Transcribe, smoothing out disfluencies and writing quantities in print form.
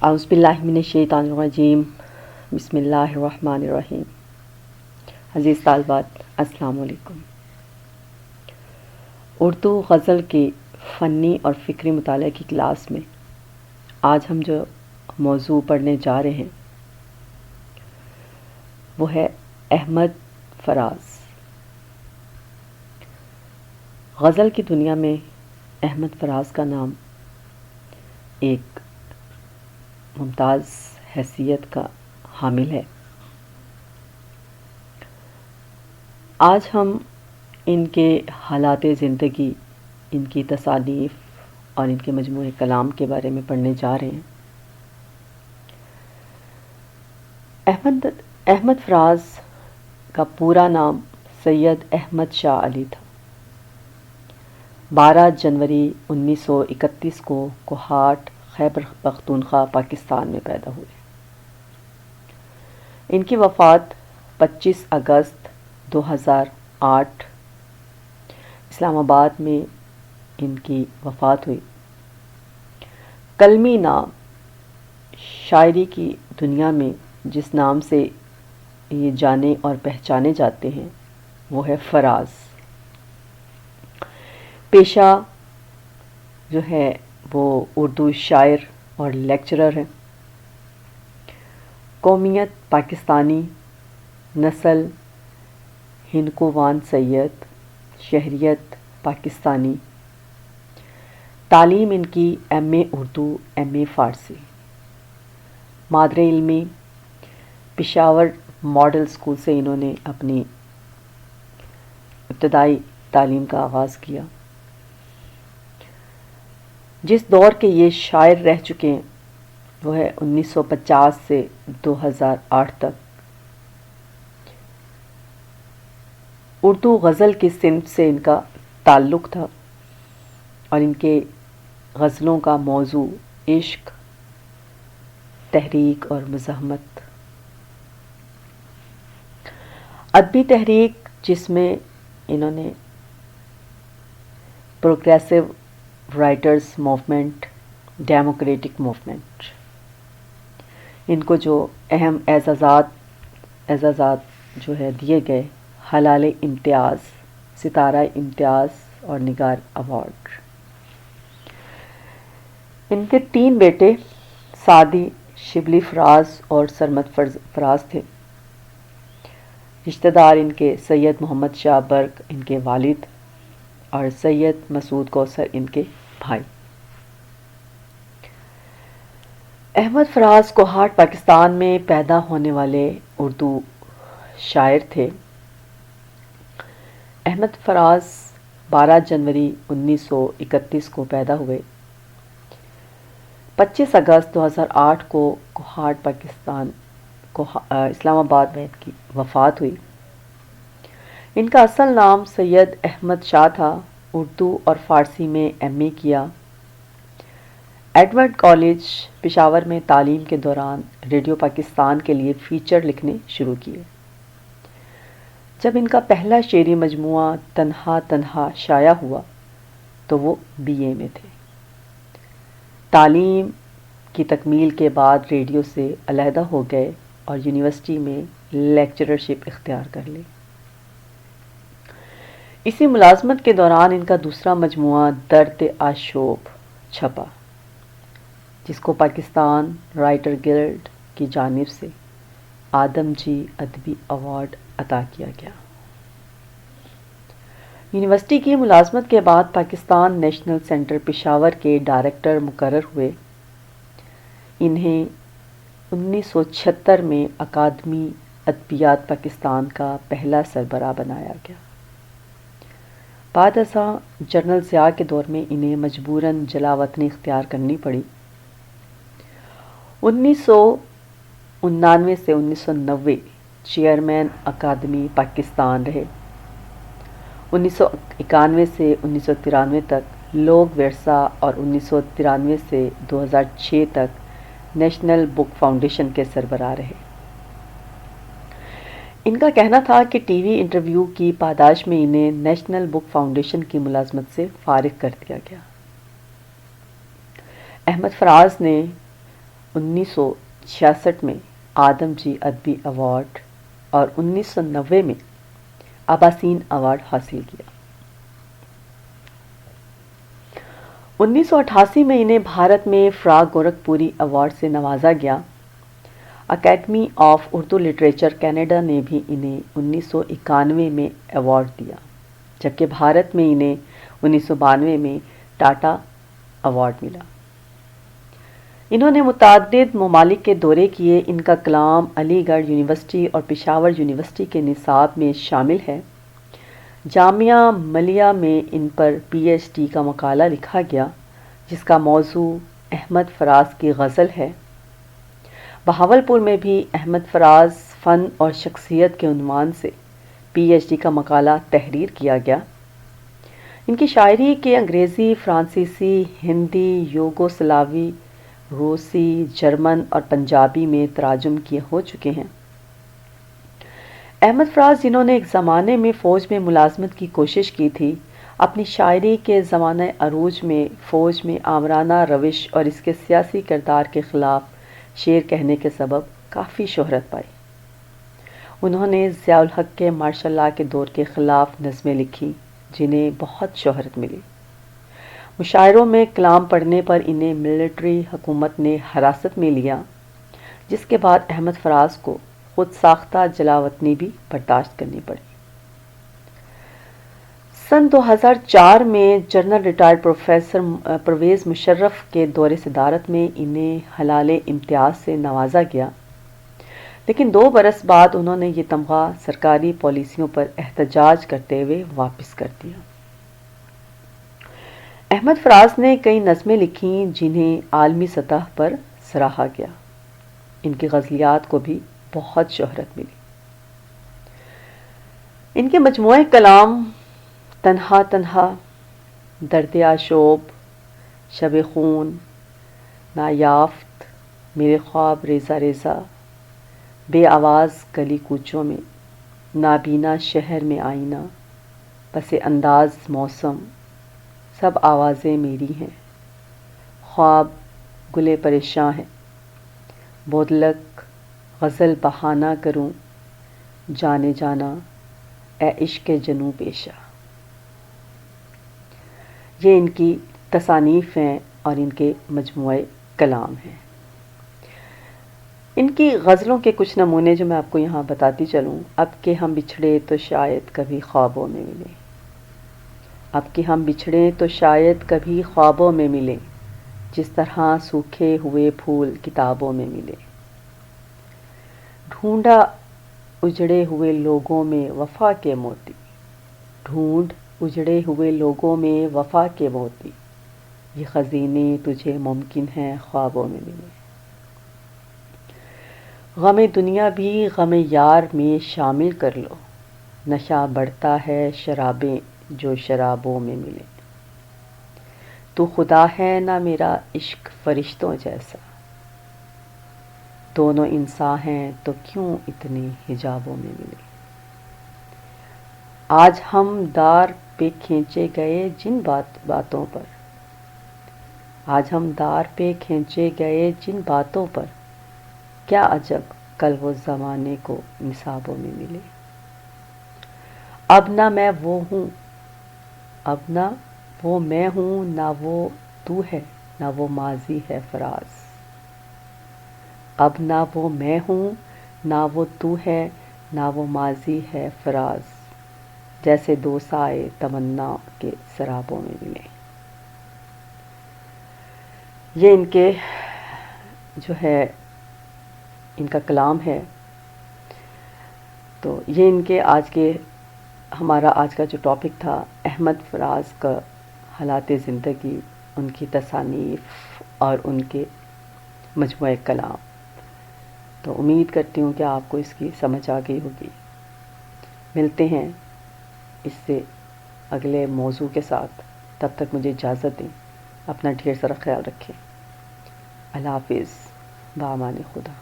اعوذ باللہ من الشیطان الرجیم بسم اللہ الرحمن الرحیم۔ عزیز طالبات السلام علیکم۔ اردو غزل کے فنی اور فکری مطالعہ کی کلاس میں آج ہم جو موضوع پڑھنے جا رہے ہیں وہ ہے احمد فراز۔ غزل کی دنیا میں احمد فراز کا نام ایک ممتاز حیثیت کا حامل ہے۔ آج ہم ان کے حالات زندگی، ان کی تصانیف اور ان کے مجموعہ کلام کے بارے میں پڑھنے جا رہے ہیں۔ احمد فراز کا پورا نام سید احمد شاہ علی تھا۔ 12 جنوری 1931 کو کوہاٹ، خیبر پختونخوا، پاکستان میں پیدا ہوئے۔ ان کی وفات 25 اگست 2008 اسلام آباد میں ان کی وفات ہوئی۔ کلمی نام، شاعری کی دنیا میں جس نام سے یہ جانے اور پہچانے جاتے ہیں وہ ہے فراز۔ پیشہ جو ہے وہ اردو شاعر اور لیکچرر ہیں۔ قومیت پاکستانی، نسل ہندکووان سید، شہریت پاکستانی، تعلیم ان کی ایم اے اردو، ایم اے فارسی، مادر علمی پشاور ماڈل اسکول سے انہوں نے اپنی ابتدائی تعلیم کا آغاز کیا۔ جس دور کے یہ شاعر رہ چکے ہیں وہ ہے 1950 سے 2008 تک۔ اردو غزل کی صنف سے ان کا تعلق تھا اور ان کے غزلوں کا موضوع عشق، تحریک اور مزاحمت۔ ادبی تحریک جس میں انہوں نے progressive writers movement, democratic movement, ان کو جو اہم اعزازات جو ہے دیے گئے، ہلال امتیاز، ستارہ امتیاز اور نگار ایوارڈ۔ ان کے 3 بیٹے سعدی، شبلی فراز اور سرمد فراز تھے۔ رشتہ دار ان کے سید محمد شاہ برق ان کے والد اور سید مسعود کوثر ان کے بھائی۔ احمد فراز کوہاٹ پاکستان میں پیدا ہونے والے اردو شاعر تھے۔ احمد فراز 12 جنوری 1931 کو پیدا ہوئے۔ 25 اگست 2008 کو کوہاٹ پاکستان اسلام آباد میں ان کی وفات ہوئی۔ ان کا اصل نام سید احمد شاہ تھا۔ اردو اور فارسی میں ایم اے کیا۔ ایڈورڈ کالج پشاور میں تعلیم کے دوران ریڈیو پاکستان کے لیے فیچر لکھنے شروع کیے۔ جب ان کا پہلا شعری مجموعہ تنہا تنہا شائع ہوا تو وہ بی اے میں تھے۔ تعلیم کی تکمیل کے بعد ریڈیو سے علیحدہ ہو گئے اور یونیورسٹی میں لیکچررشپ اختیار کر لی۔ اسی ملازمت کے دوران ان کا دوسرا مجموعہ درد آشوب چھپا، جس کو پاکستان رائٹر گلڈ کی جانب سے آدم جی ادبی ایوارڈ عطا کیا گیا۔ یونیورسٹی کی ملازمت کے بعد پاکستان نیشنل سینٹر پشاور کے ڈائریکٹر مقرر ہوئے۔ انہیں 1976 میں اکادمی ادبیات پاکستان کا پہلا سربراہ بنایا گیا۔ بعد ازاں جنرل ضیاء کے دور میں انہیں مجبوراً جلا وطنی اختیار کرنی پڑی۔ 1999 سے 1990 چیئرمین اکادمی پاکستان رہے۔ 1991 سے 1993 تک لوک ورثہ اور 1993 سے 2006 تک نیشنل بک فاؤنڈیشن کے سربراہ رہے۔ ان کا کہنا تھا کہ ٹی وی انٹرویو کی پاداش میں انہیں نیشنل بک فاؤنڈیشن کی ملازمت سے فارغ کر دیا گیا۔ احمد فراز نے 1966 میں آدم جی ادبی ایوارڈ اور 1990 میں آباسین ایوارڈ حاصل کیا۔ 1988 میں انہیں بھارت میں فرا گورکھپوری ایوارڈ سے نوازا گیا۔ Academy of Urdu literature Canada نے بھی انہیں 1991 میں ایوارڈ دیا، جبکہ بھارت میں انہیں 1992 میں ٹاٹا ایوارڈ ملا۔ انہوں نے متعدد ممالک کے دورے کیے۔ ان کا کلام علی گڑھ یونیورسٹی اور پشاور یونیورسٹی کے نصاب میں شامل ہے۔ جامعہ ملیہ میں ان پر پی ایچ ڈی کا مقالہ لکھا گیا، جس کا موضوع احمد فراز کی غزل ہے۔ بہاولپور میں بھی احمد فراز فن اور شخصیت کے عنوان سے پی ایچ ڈی کا مقالہ تحریر کیا گیا۔ ان کی شاعری کے انگریزی، فرانسیسی، ہندی، یوگوسلاوی، روسی، جرمن اور پنجابی میں تراجم کیے ہو چکے ہیں۔ احمد فراز، جنہوں نے ایک زمانے میں فوج میں ملازمت کی کوشش کی تھی، اپنی شاعری کے زمانہ عروج میں فوج میں آمرانہ روش اور اس کے سیاسی کردار کے خلاف شعر کہنے کے سبب کافی شہرت پائی۔ انہوں نے ضیاء الحق کے مارشل لاء کے دور کے خلاف نظمیں لکھی، جنہیں بہت شہرت ملی۔ مشاعروں میں کلام پڑھنے پر انہیں ملٹری حکومت نے حراست میں لیا، جس کے بعد احمد فراز کو خود ساختہ جلاوطنی بھی برداشت کرنی پڑی۔ سن 2004 میں general retired professor Pervez Musharraf کے دور صدارت میں انہیں ہلال امتیاز سے نوازا گیا، لیکن 2 برس بعد انہوں نے یہ تمغہ سرکاری پالیسیوں پر احتجاج کرتے ہوئے واپس کر دیا۔ احمد فراز نے کئی نظمیں لکھیں جنہیں عالمی سطح پر سراہا گیا۔ ان کی غزلیات کو بھی بہت شہرت ملی۔ ان کے مجموعہ کلام تنہا تنہا، درد آشوب، شب خون، نایافت، میرے خواب ریزہ ریزہ، بے آواز گلی کوچوں میں، نابینا شہر میں آئینہ، پس انداز موسم، سب آوازیں میری ہیں، خواب گلے پریشاں ہے، بودلک غزل بہانہ کروں، جانے جانا اے عشق جنوں پیشہ۔ یہ ان کی تصانیف ہیں اور ان کے مجموعہ کلام ہیں۔ ان کی غزلوں کے کچھ نمونے جو میں آپ کو یہاں بتاتی چلوں۔ اب کہ ہم بچھڑے تو شاید کبھی خوابوں میں ملیں، اب کہ ہم بچھڑے تو شاید کبھی خوابوں میں ملیں، جس طرح سوکھے ہوئے پھول کتابوں میں ملے۔ ڈھونڈا اجڑے ہوئے لوگوں میں وفا کے موتی، ڈھونڈ اجڑے ہوئے لوگوں میں وفا کے موتی، یہ خزینے تجھے ممکن ہے خوابوں میں ملے۔ غم دنیا بھی غم یار میں شامل کر لو، نشہ بڑھتا ہے شرابیں جو شرابوں میں ملے۔ تو خدا ہے نہ میرا عشق فرشتوں جیسا، دونوں انسان ہیں تو کیوں اتنے حجابوں میں ملے۔ آج ہم دار پہ کھینچے گئے جن باتوں پر، آج ہم دار پہ کھینچے گئے جن باتوں پر، کیا عجب کل وہ زمانے کو نصابوں میں ملے۔ اب نہ میں وہ ہوں، اب نہ وہ میں ہوں، نہ وہ تو ہے، نہ وہ ماضی ہے فراز۔ اب نہ وہ میں ہوں، نہ وہ تو ہے، نہ وہ ماضی ہے فراز، جیسے 2 سائے تمنا کے سرابوں میں ملے۔ یہ ان کے جو ہے ان کا کلام ہے۔ تو یہ ان کے ہمارا آج کا جو ٹاپک تھا، احمد فراز کا حالات زندگی، ان کی تصانیف اور ان کے مجموعہ کلام۔ تو امید کرتی ہوں کہ آپ کو اس کی سمجھ آ گئی ہوگی۔ ملتے ہیں اس سے اگلے موضوع کے ساتھ، تب تک مجھے اجازت دیں۔ اپنا ڈھیر سارا خیال رکھیں۔ اللہ حافظ، بامان خدا۔